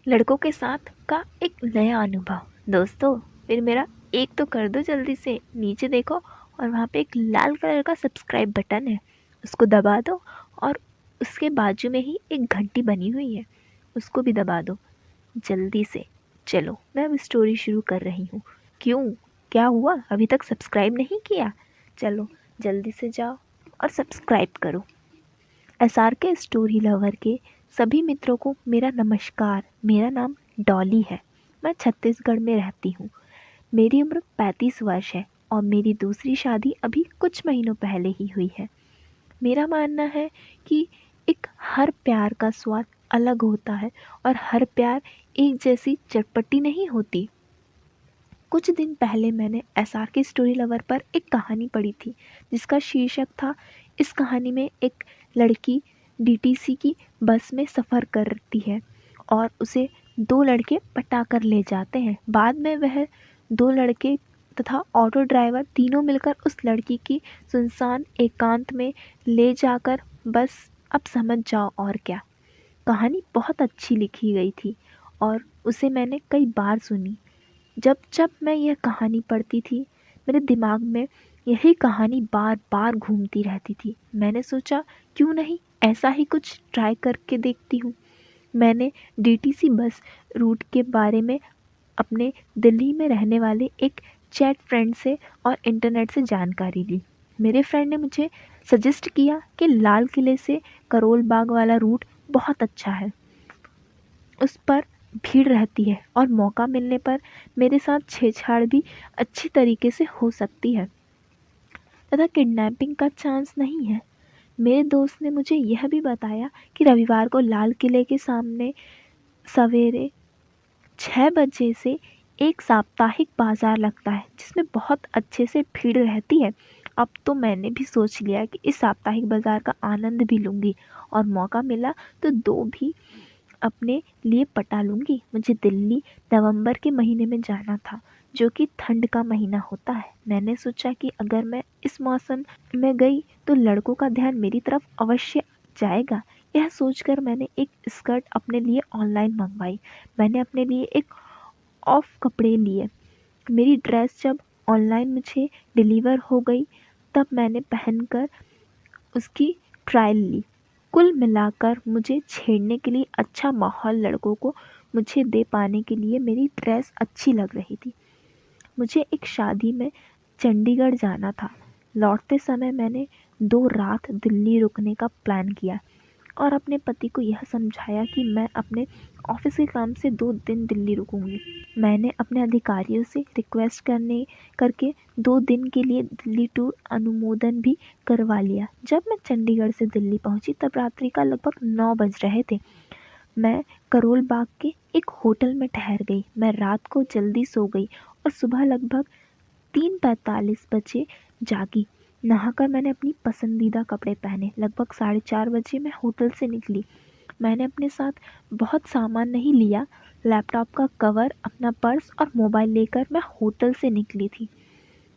लड़कों के साथ का एक नया अनुभव। दोस्तों, फिर मेरा एक तो कर दो जल्दी से, नीचे देखो और वहाँ पे एक लाल कलर का सब्सक्राइब बटन है, उसको दबा दो। और उसके बाजू में ही एक घंटी बनी हुई है, उसको भी दबा दो जल्दी से। चलो, मैं अब स्टोरी शुरू कर रही हूँ। क्यों, क्या हुआ, अभी तक सब्सक्राइब नहीं किया? चलो जल्दी से जाओ और सब्सक्राइब करो। एसआर के स्टोरी लवर के सभी मित्रों को मेरा नमस्कार। मेरा नाम डॉली है। मैं छत्तीसगढ़ में रहती हूँ। मेरी उम्र 35 वर्ष है और मेरी दूसरी शादी अभी कुछ महीनों पहले ही हुई है। मेरा मानना है कि एक हर प्यार का स्वाद अलग होता है और हर प्यार एक जैसी चटपटी नहीं होती। कुछ दिन पहले मैंने एसआर के स्टोरी लवर पर एक कहानी पढ़ी थी जिसका शीर्षक था, इस कहानी में एक लड़की डीटीसी की बस में सफ़र करती है और उसे दो लड़के पटा कर ले जाते हैं। बाद में वह दो लड़के तथा ऑटो ड्राइवर तीनों मिलकर उस लड़की की सुनसान एकांत में ले जाकर, बस अब समझ जाओ और क्या। कहानी बहुत अच्छी लिखी गई थी और उसे मैंने कई बार सुनी। जब जब मैं यह कहानी पढ़ती थी, मेरे दिमाग में यही कहानी बार बार घूमती रहती थी। मैंने सोचा, क्यों नहीं ऐसा ही कुछ ट्राई करके देखती हूँ। मैंने डीटीसी बस रूट के बारे में अपने दिल्ली में रहने वाले एक चैट फ्रेंड से और इंटरनेट से जानकारी ली। मेरे फ्रेंड ने मुझे सजेस्ट किया कि लाल किले से करोल बाग वाला रूट बहुत अच्छा है, उस पर भीड़ रहती है और मौका मिलने पर मेरे साथ छेड़छाड़ भी अच्छी तरीके से हो सकती है तथा किडनैपिंग का चांस नहीं है। मेरे दोस्त ने मुझे यह भी बताया कि रविवार को लाल किले के सामने सवेरे 6 बजे से एक साप्ताहिक बाजार लगता है जिसमें बहुत अच्छे से भीड़ रहती है। अब तो मैंने भी सोच लिया कि इस साप्ताहिक बाजार का आनंद भी लूँगी और मौका मिला तो दो भी अपने लिए पटा लूँगी। मुझे दिल्ली नवंबर के महीने में जाना था, जो कि ठंड का महीना होता है। मैंने सोचा कि अगर मैं इस मौसम में गई तो लड़कों का ध्यान मेरी तरफ अवश्य जाएगा। यह सोचकर मैंने एक स्कर्ट अपने लिए ऑनलाइन मंगवाई। मैंने अपने लिए एक ऑफ कपड़े लिए। मेरी ड्रेस जब ऑनलाइन मुझे डिलीवर हो गई, तब मैंने पहनकर उसकी ट्रायल ली। कुल मिलाकर मुझे छेड़ने के लिए अच्छा माहौल लड़कों को मुझे दे पाने के लिए मेरी ड्रेस अच्छी लग रही थी। मुझे एक शादी में चंडीगढ़ जाना था। लौटते समय मैंने 2 रात दिल्ली रुकने का प्लान किया और अपने पति को यह समझाया कि मैं अपने ऑफिस के काम से 2 दिन दिल्ली रुकूंगी। मैंने अपने अधिकारियों से रिक्वेस्ट करने करके 2 दिन के लिए दिल्ली टूर अनुमोदन भी करवा लिया। जब मैं चंडीगढ़ से दिल्ली पहुंची तब रात्रि का लगभग 9 बज रहे थे। मैं करोल बाग के एक होटल में ठहर गई। मैं रात को जल्दी सो गई और सुबह लगभग 3:45 बजे जागी। नहाकर मैंने अपनी पसंदीदा कपड़े पहने। लगभग 4:30 बजे मैं होटल से निकली। मैंने अपने साथ बहुत सामान नहीं लिया। लैपटॉप का कवर, अपना पर्स और मोबाइल लेकर मैं होटल से निकली थी।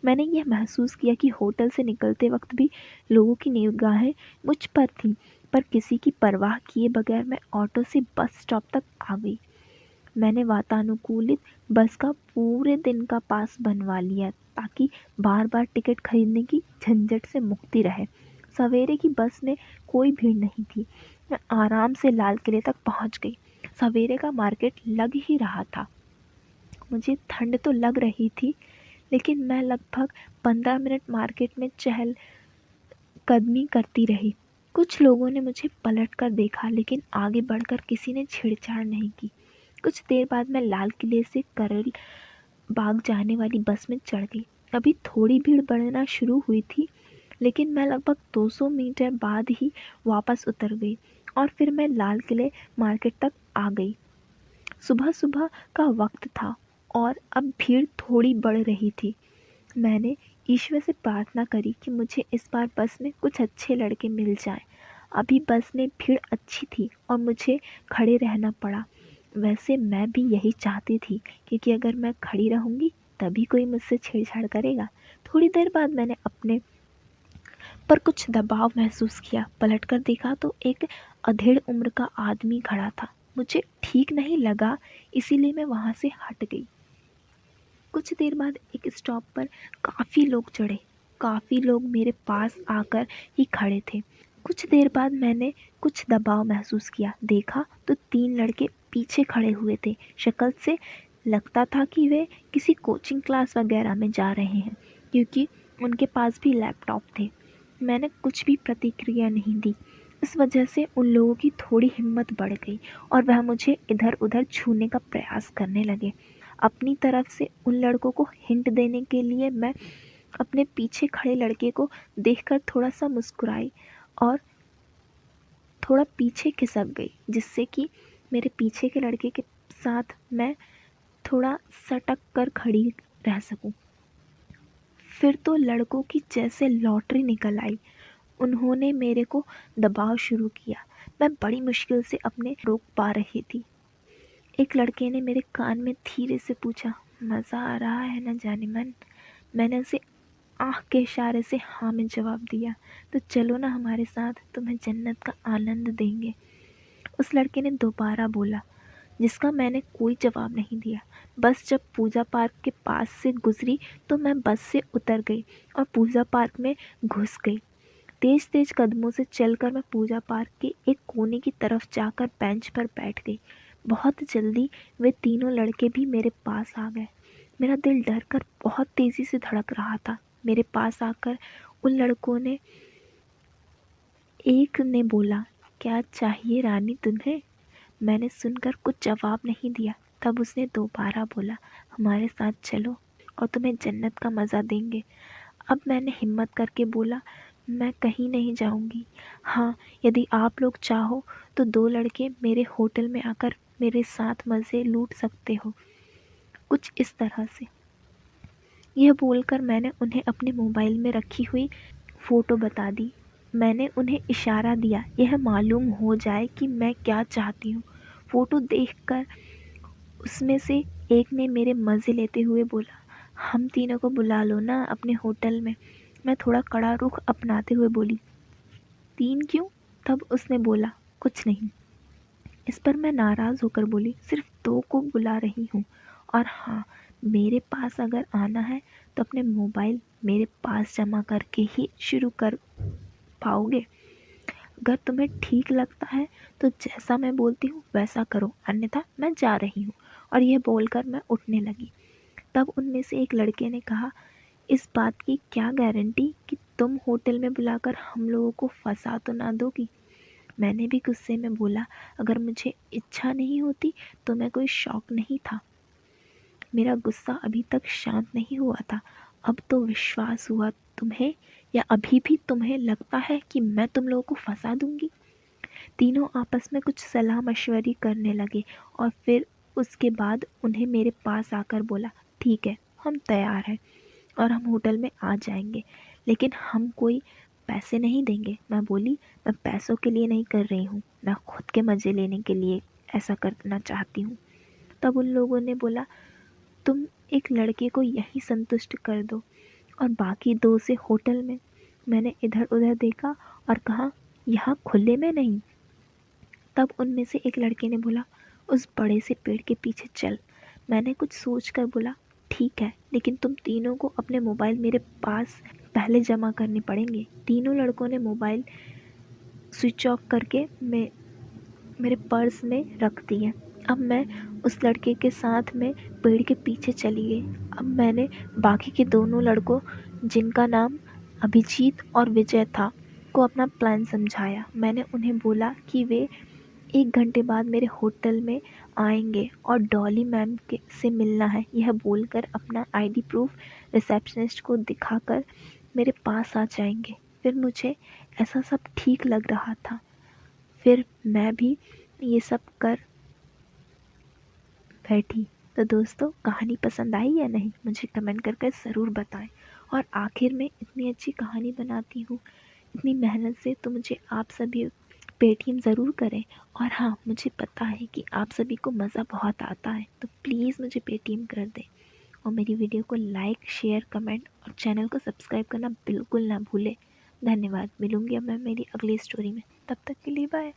मैंने यह महसूस किया कि होटल से निकलते वक्त भी लोगों की निगाहें मुझ पर थीं, पर किसी की परवाह किए बगैर मैं ऑटो से बस स्टॉप तक आ गई। मैंने वातानुकूलित बस का पूरे दिन का पास बनवा लिया ताकि बार बार टिकट खरीदने की झंझट से मुक्ति रहे। सवेरे की बस में कोई भीड़ नहीं थी। मैं आराम से लाल किले तक पहुंच गई। सवेरे का मार्केट लग ही रहा था। मुझे ठंड तो लग रही थी, लेकिन मैं लगभग 15 मिनट मार्केट में चहल कदमी करती रही। कुछ लोगों ने मुझे पलट कर देखा, लेकिन आगे बढ़कर किसी ने छेड़छाड़ नहीं की। कुछ देर बाद मैं लाल किले से करल बाग जाने वाली बस में चढ़ गई। अभी थोड़ी भीड़ बढ़ना शुरू हुई थी, लेकिन मैं लगभग 200 मीटर बाद ही वापस उतर गई और फिर मैं लाल किले मार्केट तक आ गई। सुबह सुबह का वक्त था और अब भीड़ थोड़ी बढ़ रही थी। मैंने ईश्वर से प्रार्थना करी कि मुझे इस बार बस में कुछ अच्छे लड़के मिल जाएं। अभी बस में भीड़ अच्छी थी और मुझे खड़े रहना पड़ा। वैसे मैं भी यही चाहती थी, क्योंकि अगर मैं खड़ी रहूँगी तभी कोई मुझसे छेड़छाड़ करेगा। थोड़ी देर बाद मैंने अपने पर कुछ दबाव महसूस किया। पलटकर देखा तो एक अधेड़ उम्र का आदमी खड़ा था। मुझे ठीक नहीं लगा, इसीलिए मैं वहाँ से हट गई। कुछ देर बाद एक स्टॉप पर काफ़ी लोग चढ़े। काफ़ी लोग मेरे पास आकर ही खड़े थे। कुछ देर बाद मैंने कुछ दबाव महसूस किया। देखा तो 3 लड़के पीछे खड़े हुए थे। शक्ल से लगता था कि वे किसी कोचिंग क्लास वगैरह में जा रहे हैं, क्योंकि उनके पास भी लैपटॉप थे। मैंने कुछ भी प्रतिक्रिया नहीं दी। इस वजह से उन लोगों की थोड़ी हिम्मत बढ़ गई और वह मुझे इधर-उधर छूने का प्रयास करने लगे। अपनी तरफ से उन लड़कों को हिंट देने के लिए मैं अपने पीछे खड़े लड़के को देखकर थोड़ा-सा मुस्कुराई और थोड़ा पीछे खिसक गई, जिससे कि मेरे पीछे के लड़के के साथ मैं थोड़ा सटक कर खड़ी रह सकूं। फिर तो लड़कों की जैसे लॉटरी निकल आई। उन्होंने मेरे को दबाव शुरू किया। मैं बड़ी मुश्किल से अपने रोक पा रही थी। एक लड़के ने मेरे कान में धीरे से पूछा, मज़ा आ रहा है ना जाने मन? मैंने उसे आँख के इशारे से हाँ में जवाब दिया। तो चलो ना हमारे साथ, तुम्हें जन्नत का आनंद देंगे। उस लड़के ने दोबारा बोला, जिसका मैंने कोई जवाब नहीं दिया। बस जब पूजा पार्क के पास से गुजरी तो मैं बस से उतर गई और पूजा पार्क में घुस गई। तेज तेज कदमों से चलकर मैं पूजा पार्क के एक कोने की तरफ जाकर बेंच पर बैठ गई। बहुत जल्दी वे तीनों लड़के भी मेरे पास आ गए। मेरा दिल डर कर बहुत तेज़ी से धड़क रहा था। मेरे पास आकर उन लड़कों ने एक ने बोला, क्या चाहिए रानी तुम्हें? मैंने सुनकर कुछ जवाब नहीं दिया। तब उसने दोबारा बोला, हमारे साथ चलो और तुम्हें जन्नत का मज़ा देंगे। अब मैंने हिम्मत करके बोला, मैं कहीं नहीं जाऊंगी। हाँ, यदि आप लोग चाहो तो 2 लड़के मेरे होटल में आकर मेरे साथ मज़े लूट सकते हो। कुछ इस तरह से। यह बोलकर मैंने उन्हें अपने मोबाइल में रखी हुई फ़ोटो बता दी। मैंने उन्हें इशारा दिया, यह मालूम हो जाए कि मैं क्या चाहती हूँ। फ़ोटो देखकर उसमें से एक ने मेरे मज़े लेते हुए बोला, हम तीनों को बुला लो ना अपने होटल में। मैं थोड़ा कड़ा रुख अपनाते हुए बोली, 3 क्यों? तब उसने बोला, कुछ नहीं। इस पर मैं नाराज़ होकर बोली, सिर्फ 2 को बुला रही हूँ। और हाँ, मेरे पास अगर आना है तो अपने मोबाइल मेरे पास जमा करके ही शुरू कर पाओगे। अगर तुम्हें ठीक लगता है तो जैसा मैं बोलती हूँ वैसा करो, अन्यथा मैं जा रही हूँ। और यह बोलकर मैं उठने लगी। तब उनमें से एक लड़के ने कहा, इस बात की क्या गारंटी कि तुम होटल में बुलाकर हम लोगों को फंसा तो ना दोगी? मैंने भी गुस्से में बोला, अगर मुझे इच्छा नहीं होती तो मैं कोई शौक नहीं था। मेरा गुस्सा अभी तक शांत नहीं हुआ था। अब तो विश्वास हुआ तुम्हें, या अभी भी तुम्हें लगता है कि मैं तुम लोगों को फंसा दूंगी? तीनों आपस में कुछ सलाह मशवरी करने लगे और फिर उसके बाद उन्हें मेरे पास आकर बोला, ठीक है, हम तैयार हैं और हम होटल में आ जाएंगे, लेकिन हम कोई पैसे नहीं देंगे। मैं बोली, मैं पैसों के लिए नहीं कर रही हूँ, मैं खुद के मज़े लेने के लिए ऐसा करना चाहती हूँ। तब उन लोगों ने बोला, तुम एक लड़के को यहीं संतुष्ट कर दो और बाकी 2 से होटल में। मैंने इधर उधर देखा और कहा, यहाँ खुले में नहीं। तब उनमें से एक लड़के ने बोला, उस बड़े से पेड़ के पीछे चल। मैंने कुछ सोच कर बोला, ठीक है, लेकिन तुम तीनों को अपने मोबाइल मेरे पास पहले जमा करने पड़ेंगे। तीनों लड़कों ने मोबाइल स्विच ऑफ करके मेरे पर्स में रख दिए। अब मैं उस लड़के के साथ में पेड़ के पीछे चली गई। अब मैंने बाकी के दोनों लड़कों, जिनका नाम अभिजीत और विजय था, को अपना प्लान समझाया। मैंने उन्हें बोला कि वे 1 घंटे बाद मेरे होटल में आएंगे और डॉली मैम के से मिलना है। यह बोलकर अपना आईडी प्रूफ रिसेप्शनिस्ट को दिखाकर मेरे पास आ जाएंगे। फिर मुझे ऐसा सब ठीक लग रहा था। फिर मैं भी ये सब कर बैठी। तो दोस्तों, कहानी पसंद आई या नहीं मुझे कमेंट करके ज़रूर बताएं। और आखिर में इतनी अच्छी कहानी बनाती हूँ इतनी मेहनत से, तो मुझे आप सभी पेटीएम ज़रूर करें। और हाँ, मुझे पता है कि आप सभी को मज़ा बहुत आता है, तो प्लीज़ मुझे पेटीएम कर दें। और मेरी वीडियो को लाइक, शेयर, कमेंट और चैनल को सब्सक्राइब करना बिल्कुल ना भूलें। धन्यवाद। मिलूँगी अब मैं मेरी अगली स्टोरी में। तब तक के लिए बाय।